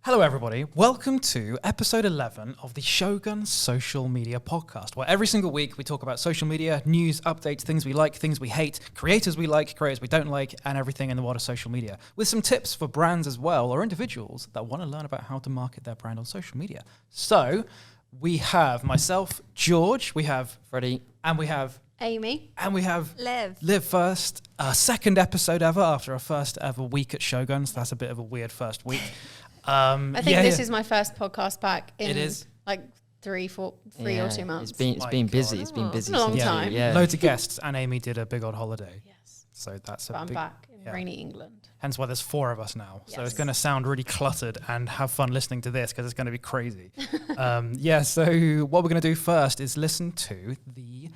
Hello everybody, welcome to episode 11 of the Shogun Social Media Podcast, where every single week we talk about social media, news, updates, things we like, things we hate, creators we like, creators we don't like, and everything in the world of social media, with some tips for brands as well, or individuals that want to learn about how to market their brand on social media. So, we have myself, George, we have Freddie, and we have Amy. And we have Liv first, second episode ever after our first ever week at Shogun, so that's a bit of a weird first week. I think this is my first podcast back in it is. like three or 2 months. It's been busy. It's been busy. It's a long since time. you, yeah. Loads of guests, and Amy did a big old holiday. Yes. So that's But a I'm big... back in rainy England. Hence why there's 4 of us now. So it's Yes. going to sound really cluttered, and have fun listening to this because it's going to be crazy. So what we're going to do first is listen to the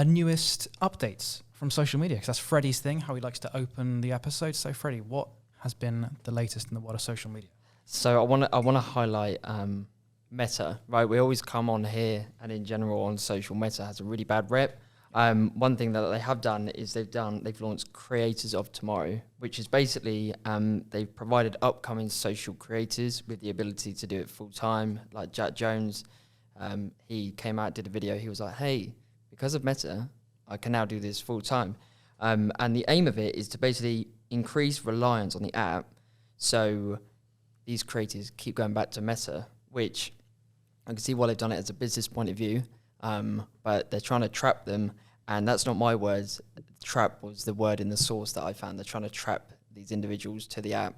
newest updates from social media, because that's Freddie's thing, how he likes to open the episode. So Freddie, what has been the latest in the world of social media? So I want to highlight Meta. Right, we always come on here, and in general on social, Meta has a really bad rep. One thing that they have done is they've launched Creators of Tomorrow, which is basically they've provided upcoming social creators with the ability to do it full time. Like Jack Jones, he came out, did a video. He was like, "Hey, because of Meta, I can now do this full time." And the aim of it is to basically increase reliance on the app, so these creators keep going back to Meta, which I can see why they've done it as a business point of view, but they're trying to trap them, and that's not my words. Trap was the word in the source that I found. They're trying to trap these individuals to the app.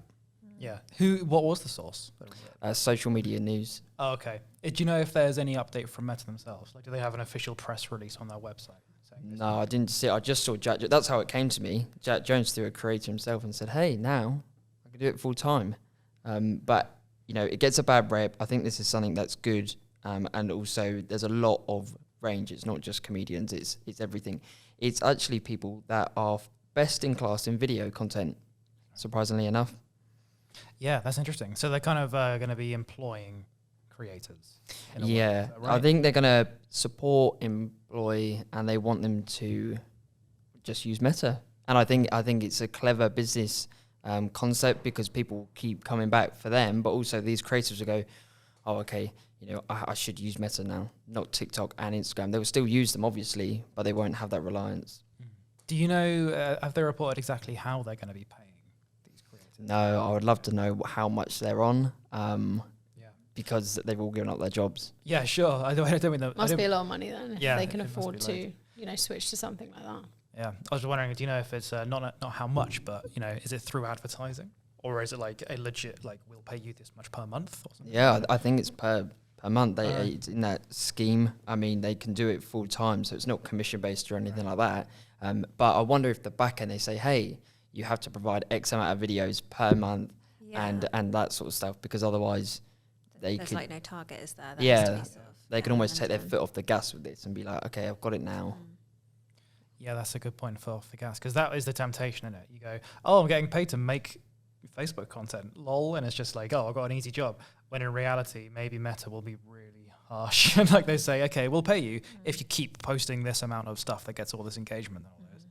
Yeah. What was the source? Social media news. Oh, okay. Do you know if there's any update from Meta themselves? Like, do they have an official press release on their website? No, I didn't see it. I just saw Jack. That's how it came to me. Jack Jones threw a creator himself and said, "Hey, now I can do it full time." But you know, it gets a bad rep. I think this is something that's good, and also there's a lot of range. It's not just comedians. It's everything. It's actually people that are best in class in video content. Surprisingly enough. Yeah, that's interesting. So they're kind of going to be employing creators. In a way. Yeah, Is that right? I think they're going to support, employ, and they want them to just use Meta. And I think it's a clever business concept, because people keep coming back for them, but also these creators will go, "Oh, okay, you know, I should use Meta now, not TikTok and Instagram." They will still use them, obviously, but they won't have that reliance. Do you know, have they reported exactly how they're going to be paying these creators? No, I would love to know how much they're on, Yeah. because they've all given up their jobs. Yeah, sure. I don't mean that. Must be a lot of money then if Yeah, they can it must afford be to, switch to something like that. Yeah, I was wondering, do you know if it's not how much, but is it through advertising, or is it like a legit, like, we'll pay you this much per month or something? Yeah, I think it's per month. It's in that scheme. I mean, they can do it full time, so it's not commission based or anything like that. But I wonder if the back end they say, "Hey, you have to provide X amount of videos per month," and that sort of stuff, because otherwise there's like no target, is there? They can almost take their foot off the gas with this and be like, "Okay, I've got it now." Yeah, that's a good point for off the gas, because that is the temptation, isn't it? You go, "Oh, I'm getting paid to make Facebook content, lol," and it's just like, "Oh, I've got an easy job." When in reality, maybe Meta will be really harsh, and like they say, "Okay, we'll pay you if you keep posting this amount of stuff that gets all this engagement." And all those.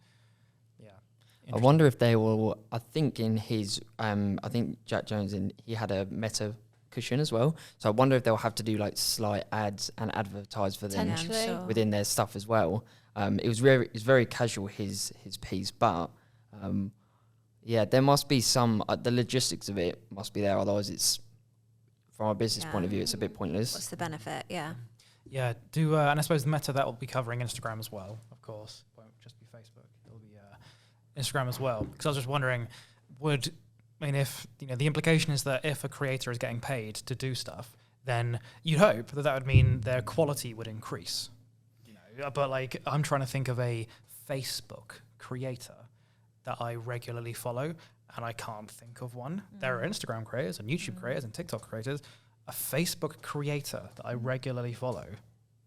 Yeah. I wonder if they will. I think in his, I think Jack Jones he had a Meta cushion as well. So I wonder if they'll have to do like slight ads and advertise for them Potentially. within their stuff as well. It was very casual, his piece, but yeah, there must be some the logistics of it must be there. Otherwise, it's from a business point of view, it's a bit pointless. What's the benefit? Yeah. Yeah. And I suppose Meta, that will be covering Instagram as well, of course. It won't just be Facebook. It'll be Instagram as well. Because I was just wondering, if the implication is that if a creator is getting paid to do stuff, then you'd hope that would mean their quality would increase. But like, I'm trying to think of a Facebook creator that I regularly follow, and I can't think of one. There are Instagram creators and YouTube creators and TikTok creators. A Facebook creator that I regularly follow.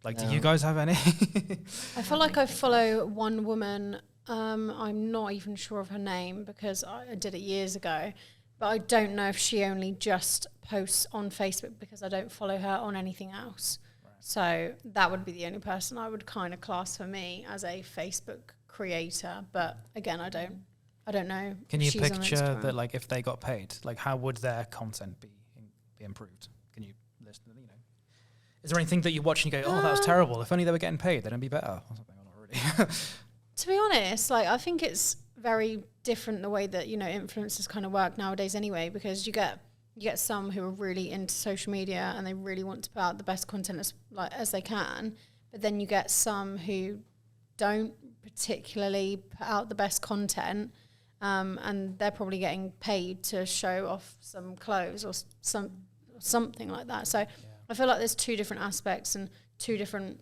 Like, do you guys have any? I feel like I follow one woman. I'm not even sure of her name because I did it years ago, but I don't know if she only just posts on Facebook, because I don't follow her on anything else. Right. So that would be the only person I would kind of class for me as a Facebook creator. But again, I don't know. Can you picture that, like, if they got paid, like, how would their content be be improved? Can you list, you know, is there anything that you watch and you go, oh, that was terrible. If only they were getting paid, they'd be better or something. Or not really. To be honest, like I think it's very different the way that, you know, influencers kind of work nowadays anyway, because you get some who are really into social media and they really want to put out the best content as they can, but then you get some who don't particularly put out the best content, and they're probably getting paid to show off some clothes or something like that. So I feel like there's two different aspects and two different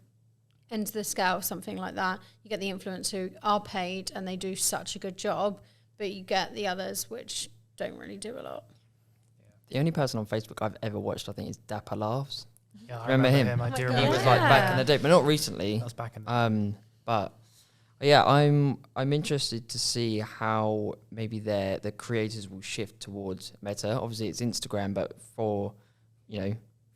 ends of the scale, something like that. You get the influencers who are paid and they do such a good job, but you get the others which don't really do a lot. The only person on Facebook I've ever watched, I think, is Dapper Laughs. Yeah, I remember him. I do God. remember He was him. like back in the day, but not recently. That was back in the But yeah, I'm interested to see how maybe the creators will shift towards Meta. Obviously, it's Instagram, but for, you know,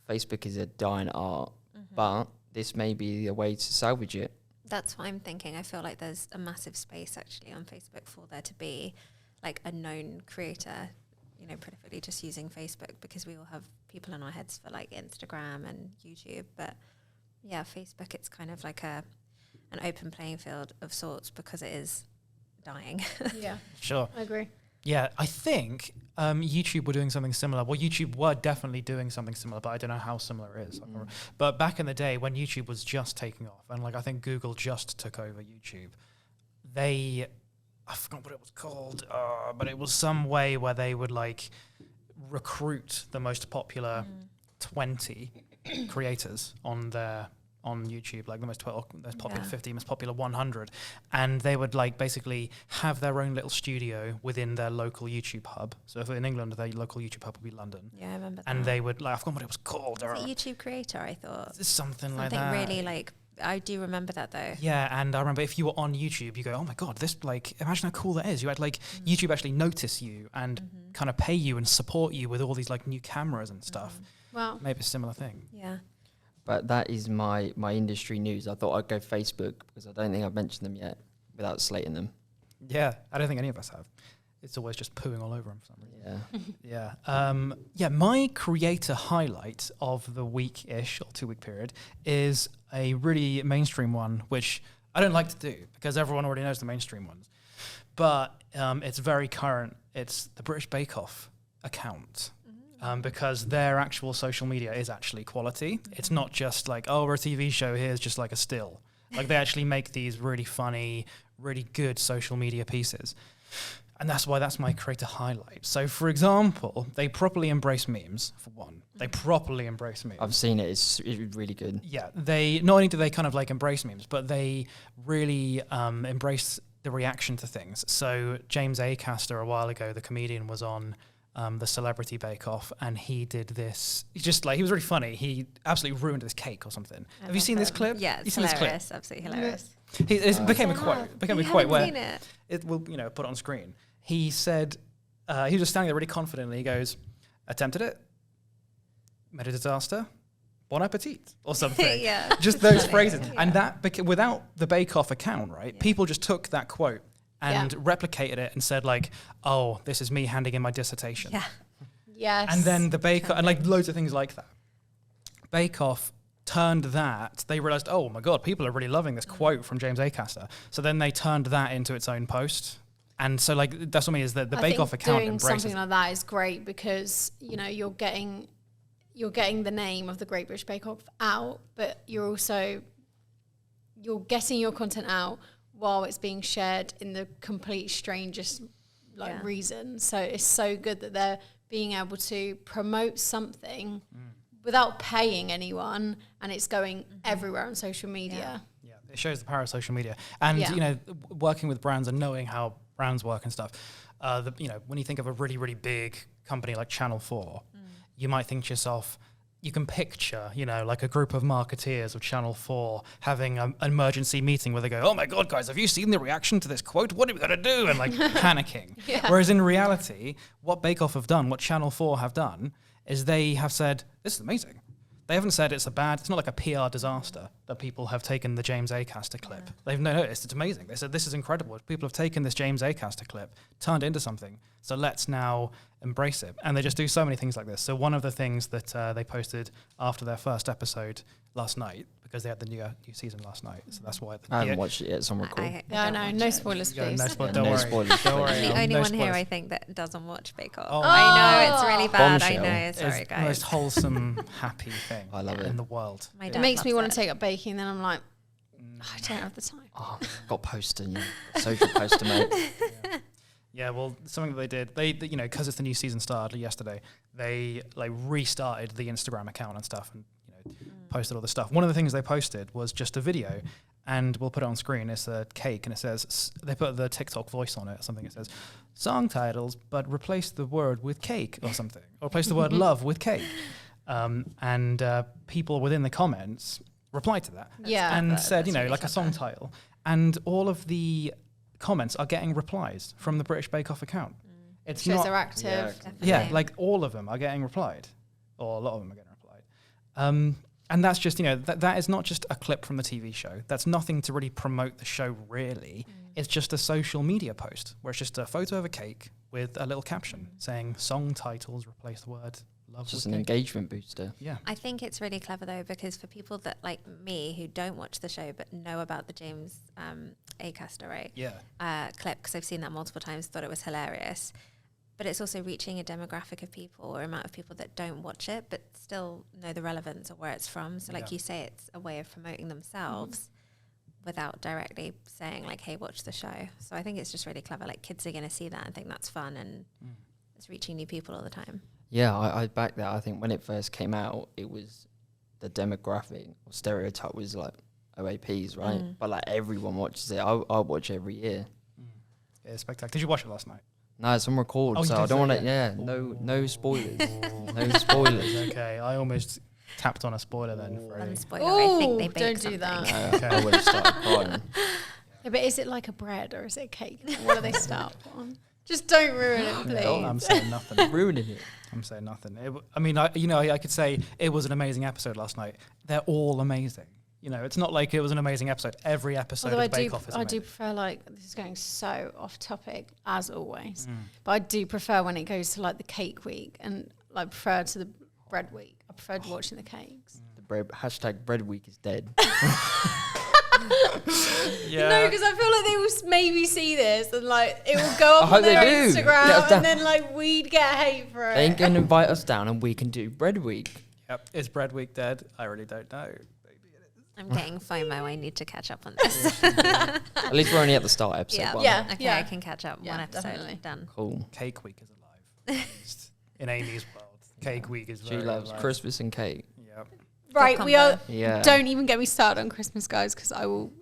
Facebook is a dying art. But this may be a way to salvage it. That's what I'm thinking. I feel like there's a massive space actually on Facebook for there to be like a known creator, you know, prolifically just using Facebook, because we all have people in our heads for like Instagram and YouTube. But yeah, Facebook, it's kind of like an open playing field of sorts because it is dying. Yeah, Sure. I agree. Yeah, I think YouTube were doing something similar. Well, YouTube were definitely doing something similar, but I don't know how similar it is. But back in the day when YouTube was just taking off, and like I think Google just took over YouTube, I forgot what it was called, but it was some way where they would like recruit the most popular 20 creators on YouTube, like the most popular 50, most popular 100, and they would like basically have their own little studio within their local YouTube hub. So if in England, their local YouTube hub would be London. Yeah, I remember that. And they would like, I forgot what it was called. Was it YouTube Creator, I thought? Something like that. Something really like, I do remember that though. Yeah, and I remember if you were on YouTube, you go, oh my God, this, like, imagine how cool that is. You had like YouTube actually notice you and kind of pay you and support you with all these like new cameras and stuff. Wow. Maybe a similar thing. Yeah. But that is my industry news. I thought I'd go Facebook because I don't think I've mentioned them yet without slating them. Yeah, I don't think any of us have. It's always just pooing all over them for some reason. Yeah. Yeah. My creator highlight of the week-ish or 2 week period is a really mainstream one, which I don't like to do because everyone already knows the mainstream ones. But it's very current. It's the British Bake Off account. Because their actual social media is actually quality. It's not just like, oh, we're a TV show, here's just like a still. Like they actually make these really funny, really good social media pieces. And that's why that's my creator highlight. So for example, they properly embrace memes, for one. They properly embrace memes. I've seen it. It's really good. Yeah, they not only do they kind of like embrace memes, but they really embrace the reaction to things. So James Acaster a while ago, the comedian, was on the Celebrity Bake Off, and he did this. He was really funny. He absolutely ruined this cake or something. Have you seen this clip? Yeah, it's hilarious. Absolutely hilarious. It became a quote. Became a You quote haven't where seen it? it will, put on screen. He said, he was just standing there really confidently. He goes, "Attempted it, made a disaster, bon appetit," or something. Yeah. Just those Funny. phrases. Yeah. And that, without the Bake Off account, right? Yeah. People just took that quote and replicated it and said like, "Oh, this is me handing in my dissertation." Yeah. Yes. And then the Bake Off, and like loads of things like that. Bake Off turned that, they realized, oh my God, people are really loving this quote from James Acaster. So then they turned that into its own post. And so like, that's what I mean, is that the Bake Off account doing embraces something like that is great because, you're getting the name of the Great British Bake Off out, but you're getting your content out while it's being shared in the complete strangest reason. So it's so good that they're being able to promote something without paying anyone, and it's going everywhere on social media. Yeah, it shows the power of social media. And, working with brands and knowing how brands work and stuff, when you think of a really, really big company like Channel 4, you might think to yourself, you can picture, like a group of marketeers of Channel 4 having an emergency meeting where they go, oh my God, guys, have you seen the reaction to this quote? What are we going to do? And like panicking. Yeah. Whereas in reality, what Bake Off have done, what Channel 4 have done, is they have said, this is amazing. They haven't said it's not like a PR disaster that people have taken the James Acaster clip. They've noticed it's amazing. They said this is incredible. People have taken this James Acaster clip, turned it into something. So let's now embrace it. And they just do so many things like this. So one of the things that they posted after their first episode last night, because they had the new season last night. So that's why. I haven't watched it yet, so I'm recording. No spoilers, please. No spoilers. No Don't worry. spoilers. Don't worry. I'm the No only one spoilers. here, I think, that doesn't watch Bake Off. Oh. I know it's really bad. Bombshell. I know. Sorry, It's guys. the most wholesome, happy thing I love in it. the world. My It dad makes me loves want it. to take up baking, then I'm like, I don't have the time. Oh, got poster, social poster, mate. Yeah, well, something that they did, they because it's the new season started yesterday, they like restarted the Instagram account and stuff, and posted all the stuff. One of the things they posted was just a video, and we'll put it on screen. It's a cake, and it says they put the TikTok voice on it. Something it says song titles, but replace the word with cake or something, or replace the word love with cake. And people within the comments replied to that, and said, really like a song title, and all of the comments are getting replies from the British Bake Off account. It's Shows not, they're active. Yeah. Definitely. yeah, like all of them are getting replied, or a lot of them are getting replied. And that's just, that is not just a clip from the TV show. That's nothing to really promote the show, really. It's just a social media post where it's just a photo of a cake with a little caption saying song titles replace the word love Just with an cake. engagement booster. Yeah. I think it's really clever though, because for people that like me who don't watch the show but know about the James Acaster, right? Yeah. Clip, because I've seen that multiple times, thought it was hilarious. But it's also reaching a demographic of people or amount of people that don't watch it but still know the relevance of where it's from. So like you say, it's a way of promoting themselves without directly saying like, hey, watch the show. So I think it's just really clever. Like kids are going to see that and think that's fun, and it's reaching new people all the time. Yeah, I back that. I think when it first came out, it was the demographic or stereotype was like OAPs, right? But like everyone watches it. I watch it every year. Yeah, it's spectacular. Did you watch it last night? No, it's on record, Oh, you so did I don't say want to. that? Yeah, no spoilers. No spoilers. Okay, I almost tapped on a spoiler then. For Fun a, spoiler, I think they Ooh, bake don't do something. that. Okay. I would have started crying. Yeah, but is it like a bread or is it a cake? What do they start on? Just don't ruin it, please. I'm saying nothing. Ruining it. I'm saying nothing. I could say it was an amazing episode last night. They're all amazing. It's not like it was an amazing episode. Every episode Although of Bake Off is I amazing. do prefer, like, this is going so off topic as always, but I do prefer when it goes to like the cake week and like prefer to the bread week. I preferred watching the cakes. The bread week is dead. Yeah. No, because I feel like they will maybe see this and like it will go up I on hope they their do. Get us Instagram down. and then like we'd get hate for it. They ain't gonna invite us down, and we can do bread week. Yep. Is Bread Week dead? I really don't know. I'm getting FOMO. I need to catch up on this. At least we're only at the start episode Yeah. one. Yeah. Okay, I can catch up. One episode definitely. done. Cool. Cake Week is alive. In Amy's world, Cake Week is She very loves alive. Christmas and cake. Yep. Right, Good we are. combo. Yeah. Don't even get me started on Christmas, guys, because I will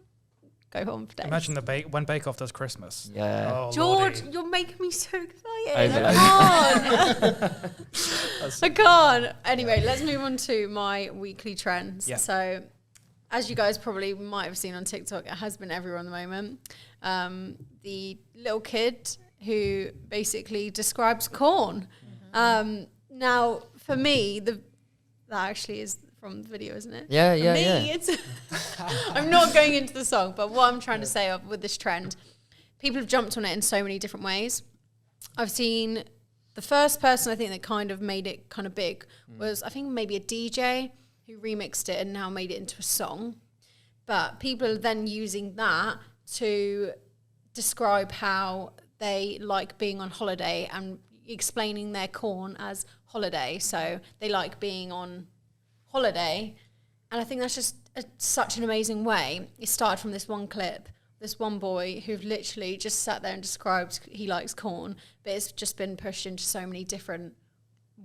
go on for days. Imagine when Bake Off does Christmas. Yeah. Oh, George, Lordy. you're making me so excited. Overload. I can't. I can't. Anyway, let's move on to my weekly trends. Yeah. So, as you guys probably might have seen on TikTok, it has been everywhere at the moment. The little kid who basically describes corn. Now, for me, that actually is from the video, isn't it? Yeah, For yeah, me, yeah. it's I'm not going into the song, but what I'm trying to say with this trend, people have jumped on it in so many different ways. I've seen the first person I think that kind of made it kind of big was I think maybe a DJ who remixed it and now made it into a song. But people are then using that to describe how they like being on holiday and explaining their corn as holiday. So they like being on holiday. And I think that's just such an amazing way. It started from this one clip, this one boy who literally just sat there and described he likes corn, but it's just been pushed into so many different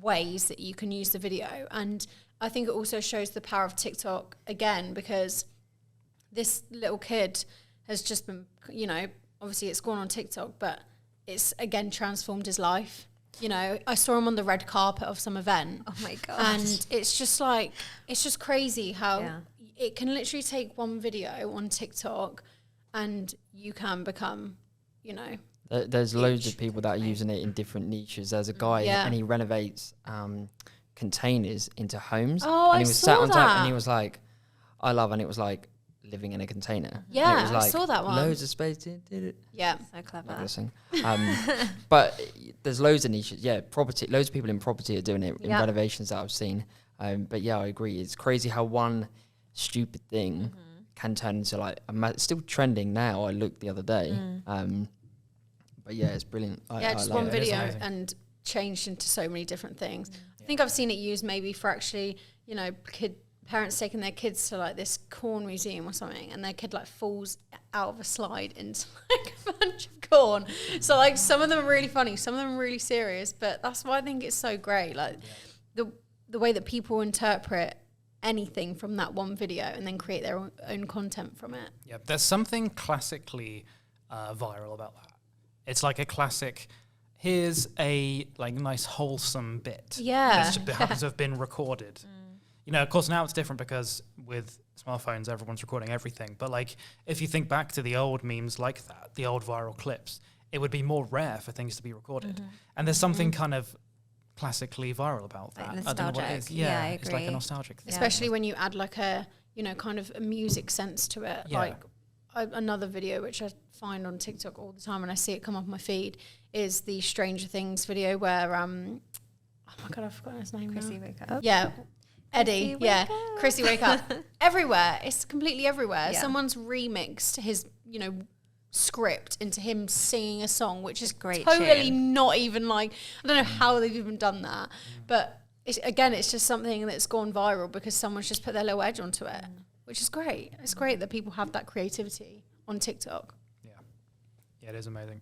ways that you can use the video. And I think it also shows the power of TikTok again, because this little kid has just been, obviously it's gone on TikTok, but it's again transformed his life. I saw him on the red carpet of some event. Oh my god! And it's just crazy how it can literally take one video on TikTok and you can become, There's loads of people that are using it in different niches. There's a guy and he renovates containers into homes. Oh, and I he was saw sat on top, that. and he was like, "I love," and it was like living in a container. Yeah, and it was like I saw that one. loads of space. Yeah. So Not clever. gonna sing. But there's loads of niches. Yeah, property. Loads of people in property are doing it in Yeah. renovations that I've seen. But yeah, I agree. It's crazy how one stupid thing can turn into like it's still trending now. I looked the other day. But yeah, it's brilliant. Yeah, I just love one it. It is video amazing. and changed into so many different things. I think I've seen it used maybe for actually, you know, parents taking their kids to like this corn museum or something, and their kid like falls out of a slide into like a bunch of corn. So like some of them are really funny, some of them are really serious, but that's why I think it's so great. Like the way that people interpret anything from that one video and then create their own content from it. Yeah, there's something classically viral about that. It's like a classic. Here's a like nice wholesome bit. Yeah. that happens to have been recorded. You know, of course, now it's different because with smartphones, everyone's recording everything. But like, if you think back to the old memes like that, the old viral clips, it would be more rare for things to be recorded. And there's something kind of classically viral about that. Like I don't know what it is. nostalgic. Yeah, I it's like a agree. nostalgic thing. Especially when you add like a, you know, kind of a music sense to it. Yeah. Like another video which I find on TikTok all the time and I see it come up my feed is the Stranger Things video where oh my god, I've forgotten his name. Chrissy, now. wake up. Yeah. Eddie, Chrissy, yeah. wake up. Chrissy, wake up. Everywhere. It's completely everywhere. Yeah. Someone's remixed his, you know, script into him singing a song, which is Great totally tune. not even like, I don't know how they've even done that. But it's just something that's gone viral because someone's just put their little edge onto it, which is great. It's great that people have that creativity on TikTok. Yeah, it is amazing.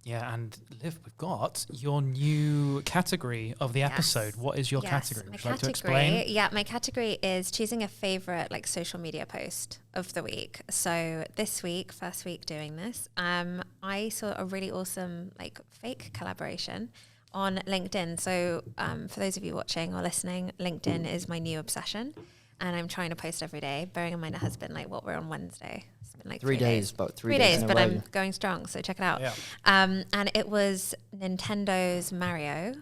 Yeah, and Liv, we've got your new category of the episode. What is your category? My Would you like to category, explain? yeah, my category is choosing a favorite like social media post of the week. So this week, first week doing this, I saw a really awesome like fake collaboration on LinkedIn. So for those of you watching or listening, LinkedIn is my new obsession. And I'm trying to post every day, bearing in mind it has been like, we're on Wednesday. It's been like 3 days, but 3 days, in a but row. I'm going strong, so check it out. Yeah. And it was Nintendo's Mario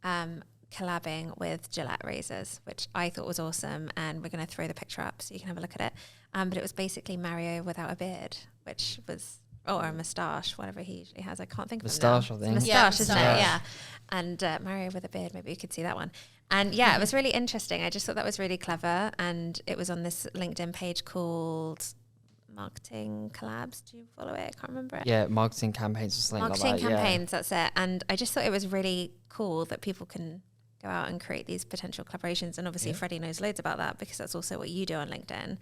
collabing with Gillette razors, which I thought was awesome. And we're going to throw the picture up so you can have a look at it. But it was basically Mario without a beard, which was, or a moustache, whatever he usually has. I can't think of Moustache, it I now. think. It's a Yeah, moustache, isn't it? moustache. Yeah. And Mario with a beard, maybe you could see that one. And yeah, it was really interesting. I just thought that was really clever. And it was on this LinkedIn page called Marketing Collabs. Do you follow it? I can't remember it. Yeah, marketing campaigns or something Marketing like that. campaigns, that's it. And I just thought it was really cool that people can go out and create these potential collaborations. And obviously Freddie knows loads about that because that's also what you do on LinkedIn.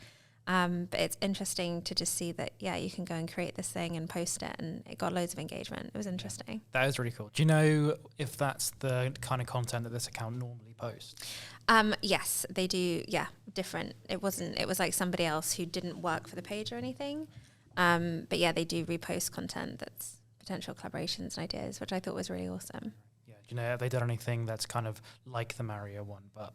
But it's interesting to just see that, yeah, you can go and create this thing and post it, and it got loads of engagement. It was interesting. That is really cool. Do you know if that's the kind of content that this account normally posts? Yes, they do. Yeah, different. It was like somebody else who didn't work for the page or anything. But yeah, they do repost content that's potential collaborations and ideas, which I thought was really awesome. Yeah. Do you know, have they done anything that's kind of like the Mario one, but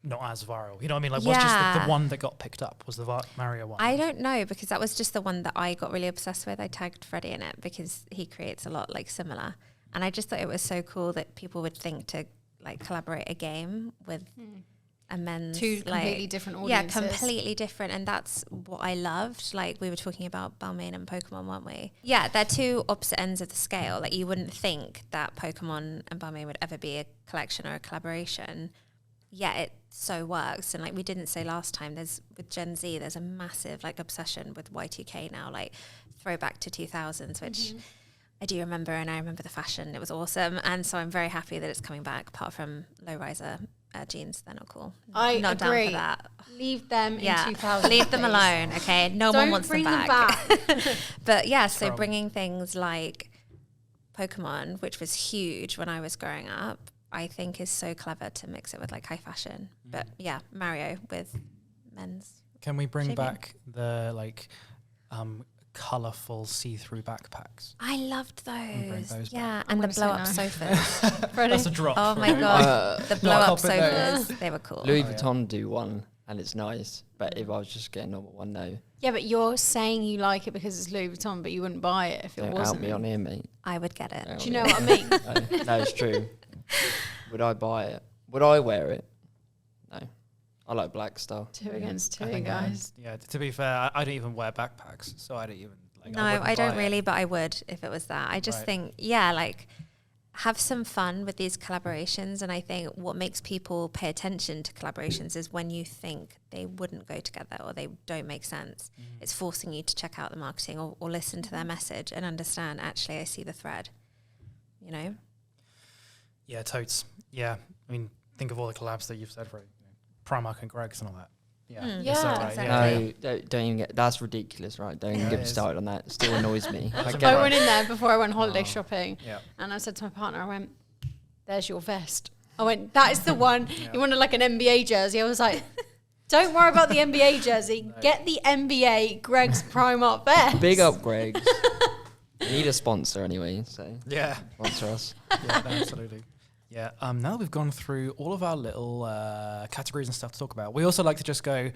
not as viral? You know what I mean? Like, what's just the Yeah. one that got picked up was the Mario one? I don't know, because that was just the one that I got really obsessed with. I tagged Freddie in it because he creates a lot like similar. And I just thought it was so cool that people would think to like collaborate a game with a men's Two completely like, different yeah, audiences. completely different. And that's what I loved. Like we were talking about Balmain and Pokemon, weren't we? Yeah, they're two opposite ends of the scale. Like you wouldn't think that Pokemon and Balmain would ever be a collection or a collaboration. Yeah, it so works. And like we didn't say last time, there's with Gen Z, there's a massive like obsession with Y2K now, like throwback to 2000s, which I do remember, and I remember the fashion. It was awesome. And so I'm very happy that it's coming back, apart from low-riser jeans. They're not cool. I Not agree. down for that. Leave them Yeah, in 2000. leave them please. alone, okay? No Don't one wants bring them back. back. But yeah, so Trouble. bringing things like Pokemon, which was huge when I was growing up, I think is so clever to mix it with like high fashion. But yeah, Mario with men's. Can we bring Shaving. back the like colourful see-through backpacks? I loved bring those. those Yeah, I'm and the gonna say blow-up no. sofas. That's a drop. Oh my right? god, the blow-up put those. sofas, they were cool. Louis Oh, yeah. Vuitton do one, and it's nice. But if I was just getting a normal one, no. Yeah, but you're saying you like it because it's Louis Vuitton, but you wouldn't buy it if it Don't wasn't. out me on here, mate. I would get it. Don't Do you know out what I mean? me. No, it's true. Would I buy it? Would I wear it? No. I like black style. 2 against 2, I think, guys. to be fair, I don't even wear backpacks, so I don't even. Like, No, I don't buy really, it. but I would if it was that. I just Right. think, yeah, like have some fun with these collaborations. And I think what makes people pay attention to collaborations is when you think they wouldn't go together or they don't make sense. It's forcing you to check out the marketing or listen to their message and understand, actually, I see the thread, you know? Yeah, totes. Yeah, I mean, think of all the collabs that you've said for Primark and Greggs and all that. Yeah, Yeah, it's so right, exactly. No, don't even get. That's ridiculous, right? Don't even Yeah, get it me is. started on that. It still annoys me. I That's get I it. went in there before I went holiday Oh. shopping, Yeah. and I said to my partner, I went, "There's your vest." I went, "That is the one." Yeah. You wanted like an NBA jersey. I was like, "Don't worry about the NBA jersey. Get the NBA Greg's Primark vest." Big up, Greg. We need a sponsor anyway, so Yeah. sponsor us. Yeah, no, absolutely. Yeah. Now that we've gone through all of our little categories and stuff to talk about, we also like to just go,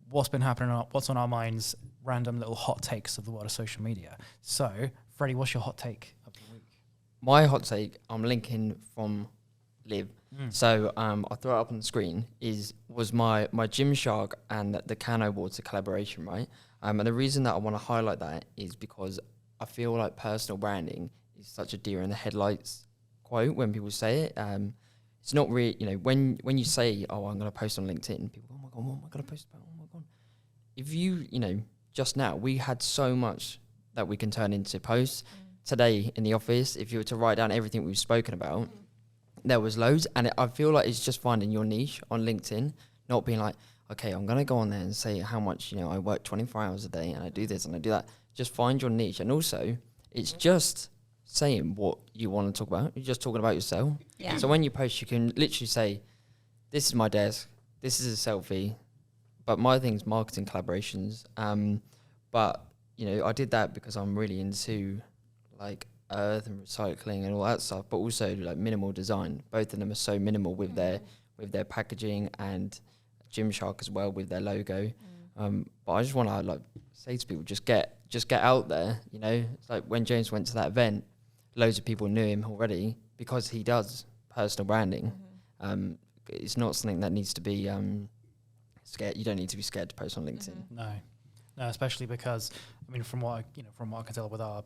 what's been happening, what's on our minds, random little hot takes of the world of social media. So, Freddie, what's your hot take of the week? My hot take, I'm linking from Liv. So I'll throw it up on the screen, was my Gymshark and the Cano Water collaboration, right? And the reason that I want to highlight that is because I feel like personal branding is such a deer in the headlights quote when people say it. It's not really, when you say, oh, I'm going to post on LinkedIn, people go, oh my God, what am I going to post about? Oh my God. If you, just now, we had so much that we can turn into posts. Today in the office, if you were to write down everything we've spoken about, there was loads. And I feel like it's just finding your niche on LinkedIn, not being like, okay, I'm going to go on there and say how much, I work 24 hours a day and I do this and I do that. Just find your niche. And also, it's just saying what you want to talk about. You're just talking about yourself. Yeah. So when you post, you can literally say, this is my desk, this is a selfie. But my thing's marketing collaborations. But, I did that because I'm really into like earth and recycling and all that stuff, but also like minimal design. Both of them are so minimal with their packaging, and Gymshark as well with their logo. But I just want to like say to people, just get out there. It's like when James went to that event, loads of people knew him already because he does personal branding. It's not something that needs to be scared. You don't need to be scared to post on LinkedIn. No, especially because, I mean, from what I can tell with our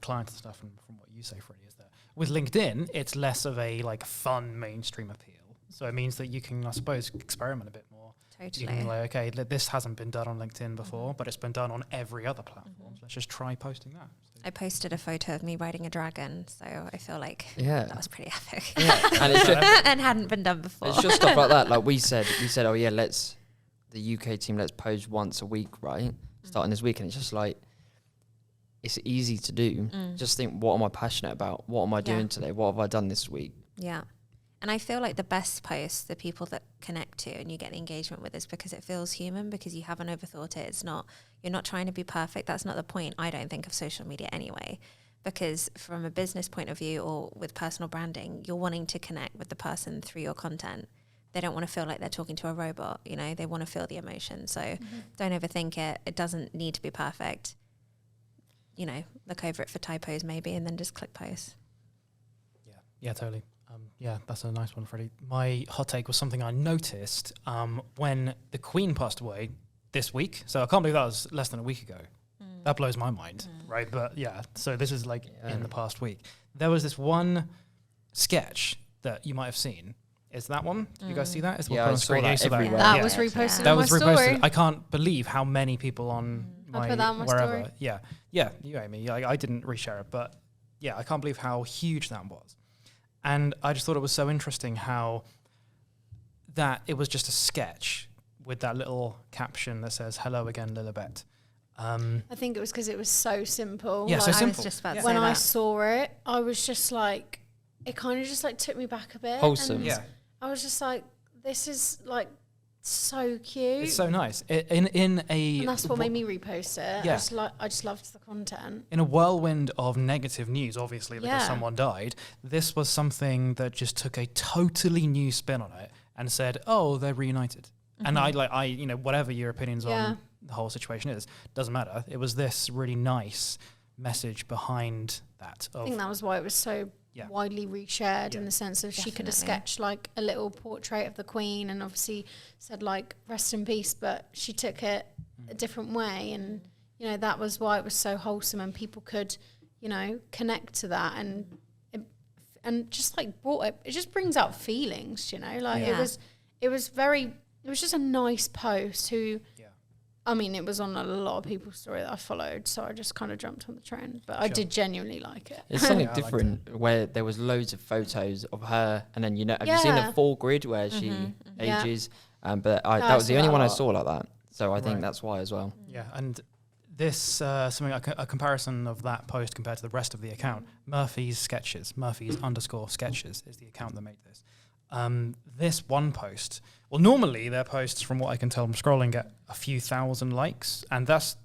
clients and stuff, and from what you say, Freddie, is that with LinkedIn, it's less of a like fun mainstream appeal. So it means that you can, I suppose, experiment a bit more. Totally. You can be like, okay, this hasn't been done on LinkedIn before, but it's been done on every other platform. So let's just try posting that. So I posted a photo of me riding a dragon, so I feel like Yeah. that was pretty epic. Yeah, and it's just, and hadn't been done before. it's just stuff like that. Like we said, oh yeah, the UK team, let's post once a week, right? Starting this week, and it's just like, it's easy to do. Just think, what am I passionate about? What am I doing today? What have I done this week? Yeah. And I feel like the best posts, the people that connect to and you get the engagement with, is because it feels human, because you haven't overthought it. You're not trying to be perfect. That's not the point, I don't think, of social media anyway. Because from a business point of view or with personal branding, you're wanting to connect with the person through your content. They don't want to feel like they're talking to a robot, they want to feel the emotion. So don't overthink it. It doesn't need to be perfect. Look over it for typos maybe, and then just click post. Yeah, totally. Yeah, that's a nice one, Freddie. My hot take was something I noticed when the Queen passed away this week. So I can't believe that was less than a week ago. That blows my mind, right? But yeah, so this is like in the past week. There was this one sketch that you might have seen. Is that one? Did you guys see that? It's Yeah, put I on saw screen. that You saw everywhere. That Yeah. was reposted That on my was reposted. story. I can't believe how many people on I my put that on my wherever. story. Yeah, you know me. I didn't reshare it, but yeah, I can't believe how huge that was. And I just thought it was so interesting how that it was just a sketch with that little caption that says "Hello again, Lilibet." I think it was because it was so simple. Yeah, so Like, I simple. was just about to when say I that. saw it, I was just like, it kind of just like took me back a bit. Wholesome. And Yeah, I was just like, this is like so cute. it's so nice. In a and that's what made me repost it. Yeah. I just loved the content. in a whirlwind of negative news, obviously, because Yeah. someone died, this was something that just took a totally new spin on it and said, "Oh, they're reunited." And whatever your opinions Yeah. on the whole situation is, doesn't matter. It was this really nice message behind that. I think that was why it was so widely reshared in the sense of she could have sketched like a little portrait of the Queen and obviously said like rest in peace, but she took it a different way, and you know that was why it was so wholesome and people could, you know, connect to that, and just like it just brings out feelings, you know, like it was just a nice post I mean, it was on a lot of people's story that I followed, so I just kind of jumped on the trend. But I did genuinely like it. It's something different where there was loads of photos of her, and then, you know, have you seen the full grid where she ages? But that was the only one I saw like that. So I think that's why as well. Yeah, and this, something like a comparison of that post compared to the rest of the account. Murphy's _ sketches is the account that made this. This one post, well, normally their posts, from what I can tell from scrolling, get a few thousand likes, and that's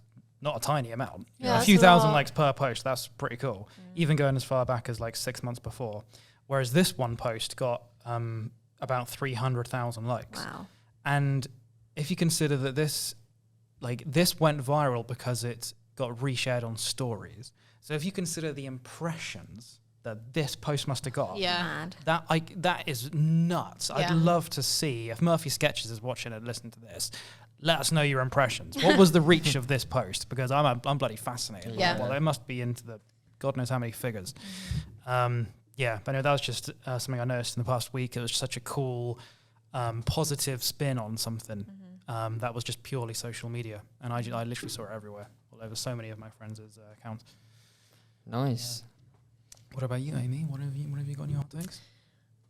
not a tiny amount. Yeah, a few thousand likes per post, that's pretty cool. Even going as far back as like 6 months before. Whereas this one post got about 300,000 likes. Wow. And if you consider that this went viral because it got reshared on stories. So if you consider the impressions that this post must have got, that is nuts. I'd love to see, if Murphy Sketches is watching and listening to this, let us know your impressions. What was the reach of this post? Because I'm bloody fascinated. Well, it must be into the God knows how many figures. But anyway, that was just something I noticed in the past week. It was such a cool, positive spin on something that was just purely social media. And I literally saw it everywhere, all over so many of my friends' accounts. Nice. What about you, Amy? What have you got in your hot takes?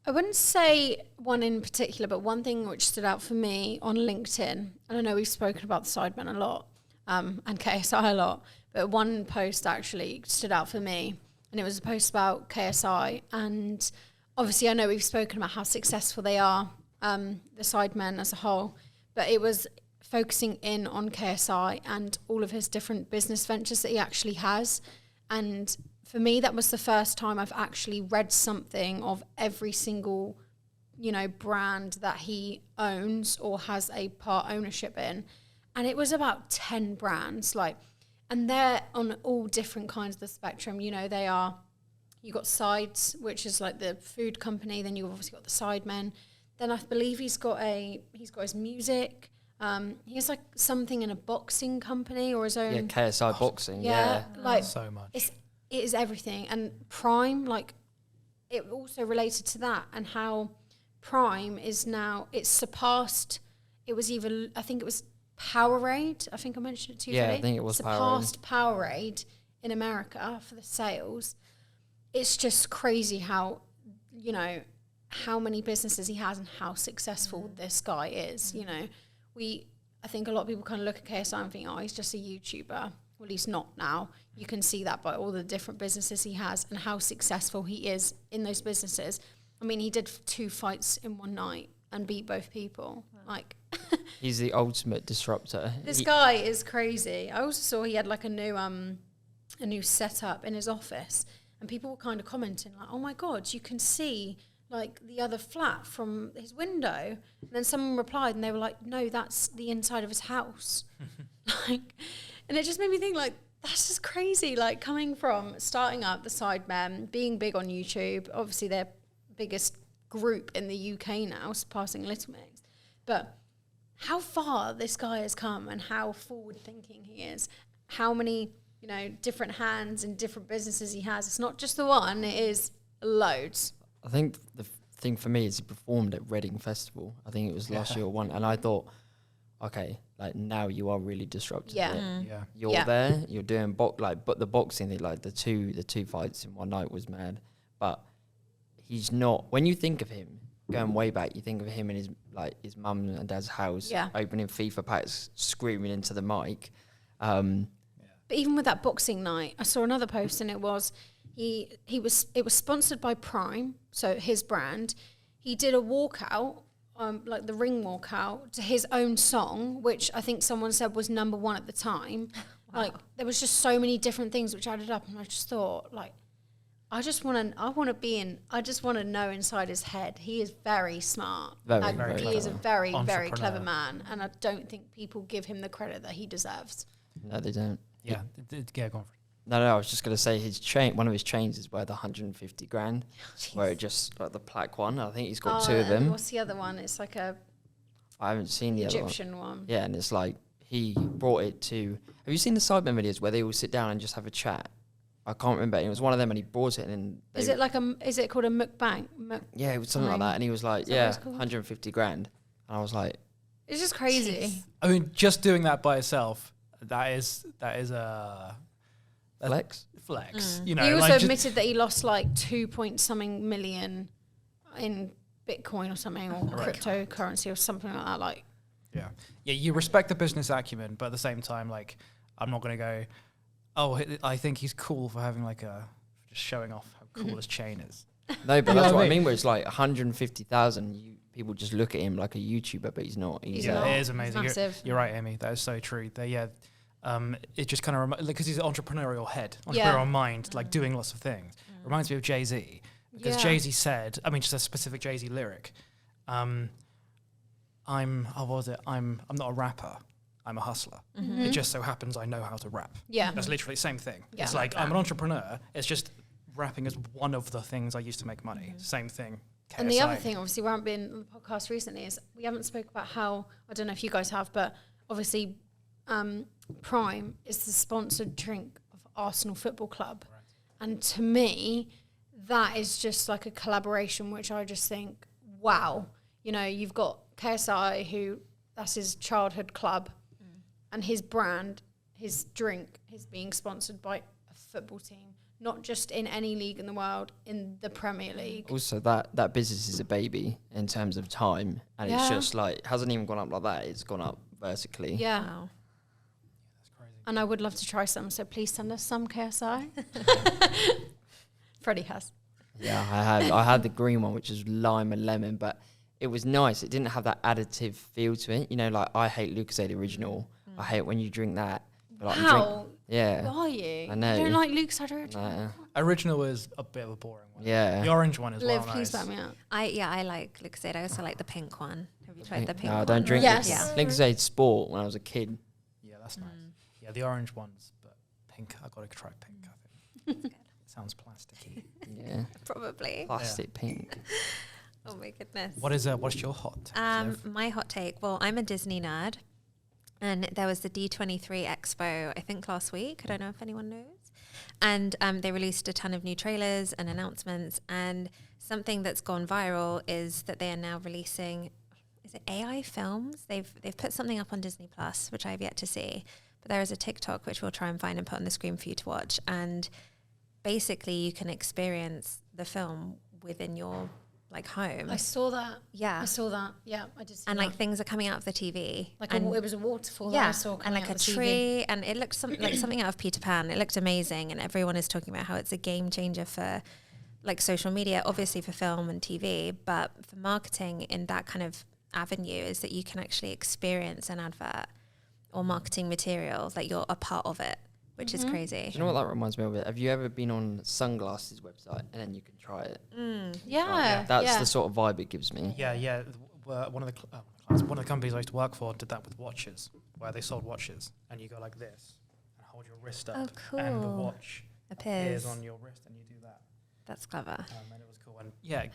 I wouldn't say one in particular, but one thing which stood out for me on LinkedIn, and I know we've spoken about the Sidemen a lot, and KSI a lot, but one post actually stood out for me, and it was a post about KSI, and obviously I know we've spoken about how successful they are, the Sidemen as a whole, but it was focusing in on KSI and all of his different business ventures that he actually has, and for me, that was the first time I've actually read something of every single, you know, brand that he owns or has a part ownership in. And it was about 10 brands, and they're on all different kinds of the spectrum. You know, you got Sides, which is like the food company. Then you've obviously got the Sidemen. Then I believe he's got his music. He has like something in a boxing company or his own. Yeah, KSI Boxing. So much. It is everything. And Prime, it also related to that, and how Prime is now, it's surpassed, I think it was Powerade. I think I mentioned it to you. Yeah, I think it was surpassed Powerade in America for the sales. It's just crazy how, you know, how many businesses he has and how successful this guy is. You know, I think a lot of people kind of look at KSI and think, oh, he's just a YouTuber. Well, he's not now. You can see that by all the different businesses he has and how successful he is in those businesses. I mean, he did 2 fights in one night and beat both people. Wow. He's the ultimate disruptor. This guy is crazy. I also saw he had like a new setup in his office, and people were kind of commenting like, "Oh my God, you can see like the other flat from his window." And then someone replied, and they were like, "No, that's the inside of his house." And it just made me think, that's just crazy. Coming from starting up the Sidemen, being big on YouTube, obviously they're biggest group in the UK now, surpassing Little Mix. But how far this guy has come and how forward-thinking he is, how many, you know, different hands and different businesses he has. It's not just the one, it is loads. I think the thing for me is he performed at Reading Festival. I think it was last year or one, and I thought, okay, now you are really disrupting it. You're there, you're doing but the boxing thing, the two fights in one night was mad. But he's not, when you think of him going way back, you think of him in his mum and dad's house, opening FIFA packs, screaming into the mic. But even with that boxing night, I saw another post, and it was it was sponsored by Prime, so his brand. He did a walkout, the ring walkout, to his own song, which I think someone said was #1 at the time. Wow. There was just so many different things which added up, and I just thought, I just want to know inside his head. He is very smart. Very he is a very, very clever man, and I don't think people give him the credit that he deserves. No, they don't. Yeah, go on. No, I was just gonna say one of his chains is worth 150 grand. Where it just like the plaque one. I think he's got two of them. What's the other one? It's like a I haven't seen the Egyptian other one. Yeah, and it's like he brought it to. Have you seen the Cybermen videos where they all sit down and just have a chat? I can't remember. It was one of them, and he brought it in. Is it like is it called a mukbang? Yeah, it was something like that, and he was like, Is that what "Yeah, it's called? 150 grand," and I was like, It's just crazy. I mean, just doing that by itself, that is a "Flex." flex. You know, He also like admitted that he lost like 2 point something million in Bitcoin or something, or cryptocurrency or something like that. Like, yeah, you respect the business acumen, but at the same time, like, I'm not going to go, oh, I think he's cool for having like just showing off how cool his chain is. No, but You know that's what what I I mean? mean. Where it's like 150,000. People just look at him like a YouTuber, but he's not. He's Yeah, not. it is He's amazing. massive. You're right, Amy. That is so true. It just kind of because he's an entrepreneurial head, Yeah. entrepreneurial mind, like doing lots of things. Reminds me of Jay-Z, because Yeah. Jay-Z said, I mean, just a specific Jay-Z lyric. I'm not a rapper. I'm a hustler. It just so happens I know how to rap. Yeah. That's literally the same thing. Yeah, It's like like I'm that. an entrepreneur. It's just rapping is one of the things I used to make money. Same thing. And the other KSI. thing, obviously, we haven't been on the podcast recently, is we haven't spoke about how, I don't know if you guys have, but obviously Prime is the sponsored drink of Arsenal Football Club. Right. And to me, that is just like a collaboration, which I just think, wow. You know, you've got KSI, who that's his childhood club, and his brand, his drink, is being sponsored by a football team. Not just in any league in the world, in the Premier League. Also, that business is a baby in terms of time, and it's Yeah. just like it hasn't even gone up like that. It's gone up vertically. Yeah. Wow. That's crazy. And I would love to try some, so please send us some KSI. Freddie has. Yeah, I had the green one, which is lime and lemon, but it was nice. It didn't have that additive feel to it. You know, like I hate Lucozade Original. I hate when you drink that. But like, How yeah. are you? I know. You don't like Luke's Original? Nah. Original is a bit of a boring one. Yeah. The orange one is Liv, well please nice. back me up. I like Lucozade. I also like the pink one. Have you tried the pink No, I one? don't drink Yes. it. Lucozade Sport when I was a kid. Yeah, that's nice. Yeah, the orange ones, but pink. I got to try pink. I think it sounds plasticky. Yeah. Probably. Plastic pink. Oh my goodness. What's your hot take, Liv? My hot take. Well, I'm a Disney nerd, and there was the D23 Expo, I think last week. I don't know if anyone knows. And they released a ton of new trailers and announcements. And something that's gone viral is that they are now releasing, is it AI films? They've put something up on Disney Plus, which I've yet to see. But there is a TikTok which we'll try and find and put on the screen for you to watch. And basically, you can experience the film within your home. I saw that. Yeah. I saw that. Yeah, I did see And that. like things are coming out of the TV. Like and it was a waterfall that yeah, I saw and coming like out a the TV. tree, and it looked like something out of Peter Pan. It looked amazing, and everyone is talking about how it's a game changer for like social media, obviously for film and TV, but for marketing in that kind of avenue is that you can actually experience an advert or marketing material, like you're a part of it, which is crazy. Do you know what that reminds me of? Have you ever been on Sunglasses website and then you can try it? Yeah. That's yeah. the sort of vibe it gives me. Yeah. One of the companies I used to work for did that with watches, where they sold watches, and you go like this and hold your wrist up, Oh, and the cool. watch Appears. appears on your wrist, and you do that. That's clever. And it was cool. And yeah,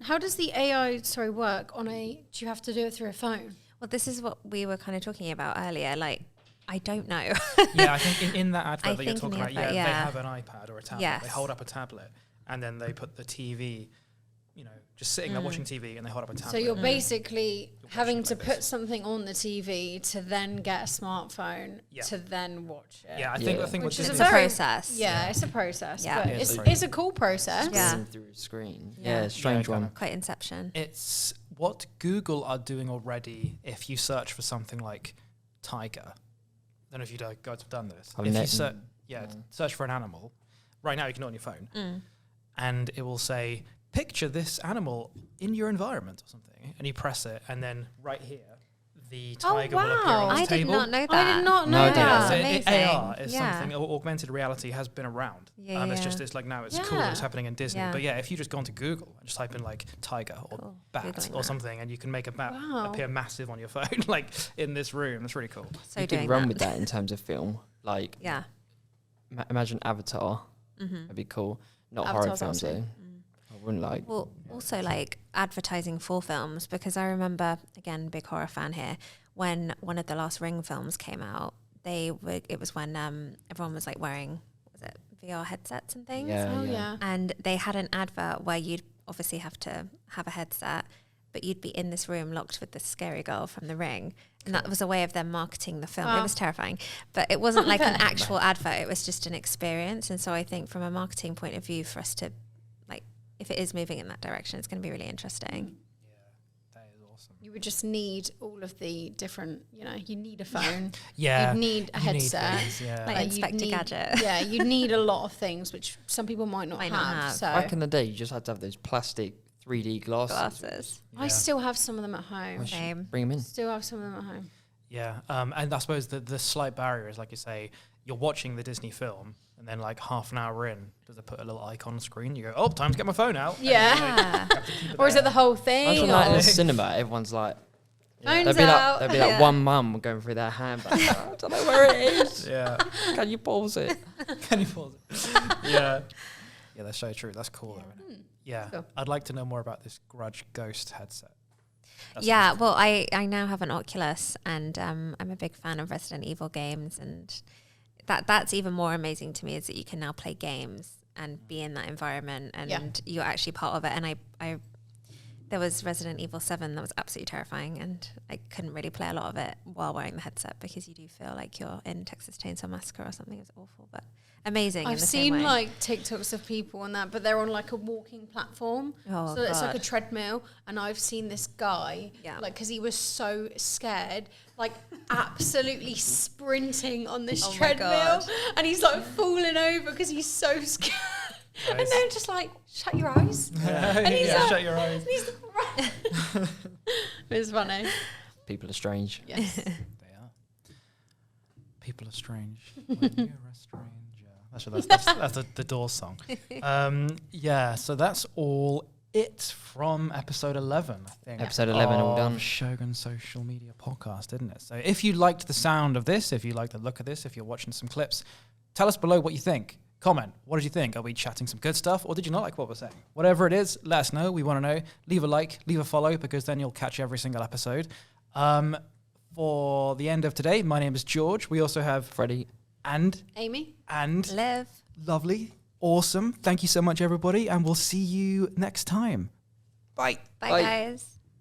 How does the AI work on a? Do you have to do it through a phone? Well, this is what we were kind of talking about earlier. Like, I don't know. yeah, I think in that advert I that you're think in talking the about, advert, they yeah. have an iPad or a tablet. Yes. They hold up a tablet, and then they put the TV, just sitting there watching TV, and they hold up a tablet. So you're basically having watching to like put this. something on the TV to then get a smartphone Yeah. to then watch it. Yeah, I Yeah. think Which what is Disney It's a very- process. Yeah, it's a process. Yeah. But Yeah, it's, it's it's a cool process. Yeah. Screen through a screen. Yeah. Yeah, strange Yeah, one. kinda. Quite Inception. It's what Google are doing already. If you search for something like tiger, I don't know if you guys have done this. I've If you ne- search for an animal, right now you can do it on your phone, and it will say, picture this animal in your environment or something, and you press it, and then right here, the tiger will appear wow. on the I table. did not know that. I did not know No, I didn't. that. So Amazing. AR is Yeah. something. Augmented reality has been around. Yeah, It's yeah. just it's like now it's cool. It's Yeah. happening in Disney. Yeah. But yeah, if you just go onto Google and just type in like tiger or Cool. bat Googling or that. something, and you can make a bat Wow. appear massive on your phone, like in this room. That's really cool. So You doing could run that. with that in terms of film. Like, Yeah. imagine Avatar. Mm-hmm. That'd be cool. Not Avatar's horror films awesome. though. I wouldn't like. Well, also like advertising for films, because I remember, again, big horror fan here, when one of the last Ring films came out, it was when everyone was like wearing, was it VR headsets and things? Oh yeah. And they had an advert where you'd obviously have to have a headset, but you'd be in this room locked with this scary girl from The Ring. And that was a way of them marketing the film. Wow. It was terrifying. But it wasn't like an actual advert. It was just an experience. And so I think from a marketing point of view, for us to, like, if it is moving in that direction, it's going to be really interesting. That is awesome. You would just need all of the different, you need a phone. Yeah. You'd need a You need headset. things, yeah. Like you'd Inspector need- Gadget. Yeah, you need a lot of things, which some people might not Might have. not have. So Back in the day, you just had to have those plastic 3D glasses. Glasses. I still have some of them at home. Same. Bring them in. Still have some of them at home. Yeah, and I suppose the slight barrier is, like you say, you're watching the Disney film, and then like half an hour in, does it put a little icon on the screen? You go, oh, time to get my phone out. And Yeah. you have to keep Or is it there. the whole thing? Imagine that in or- the cinema, everyone's like, Phones there'd be out. like one mum going through their handbag. I don't know where it is. Yeah. Can you pause it? Can you pause it? Yeah. Yeah, that's so true. That's cool, though, isn't it? Yeah. Cool. I'd like to know more about this Grudge Ghost headset. That's Yeah, interesting. well, I now have an Oculus, and I'm a big fan of Resident Evil games, and that's even more amazing to me, is that you can now play games and be in that environment, and Yeah. you're actually part of it. And I there was Resident Evil 7 that was absolutely terrifying, and I couldn't really play a lot of it while wearing the headset, because you do feel like you're in Texas Chainsaw Massacre or something. It was awful, but amazing. in I've the same seen way. like TikToks of people on that, but they're on like a walking platform. Oh, so it's like a God. treadmill. And I've seen this guy, Yeah. like, because he was so scared, like absolutely sprinting on this Oh my treadmill. God. And he's like falling over because he's so scared. And Nice. then just like, shut your eyes. and he's yeah, like- shut your eyes. And he's like, it's funny. People are strange. Yes. They are. People are strange. When you're a stranger. That's the Doors song. Yeah, so that's all it from episode 11, I think. Episode 11 all of done. Shogun Social Media Podcast, isn't it? So if you liked the sound of this, if you like the look of this, if you're watching some clips, tell us below what you think. Comment. What did you think? Are we chatting some good stuff, or did you not like what we're saying? Whatever it is, let us know. We want to know. Leave a like, leave a follow, because then you'll catch every single episode. For the end of today, my name is George. We also have Freddie. Amy? and Live. lovely, awesome. Thank you so much, everybody, and we'll see you next time. Bye. Bye, Bye. guys.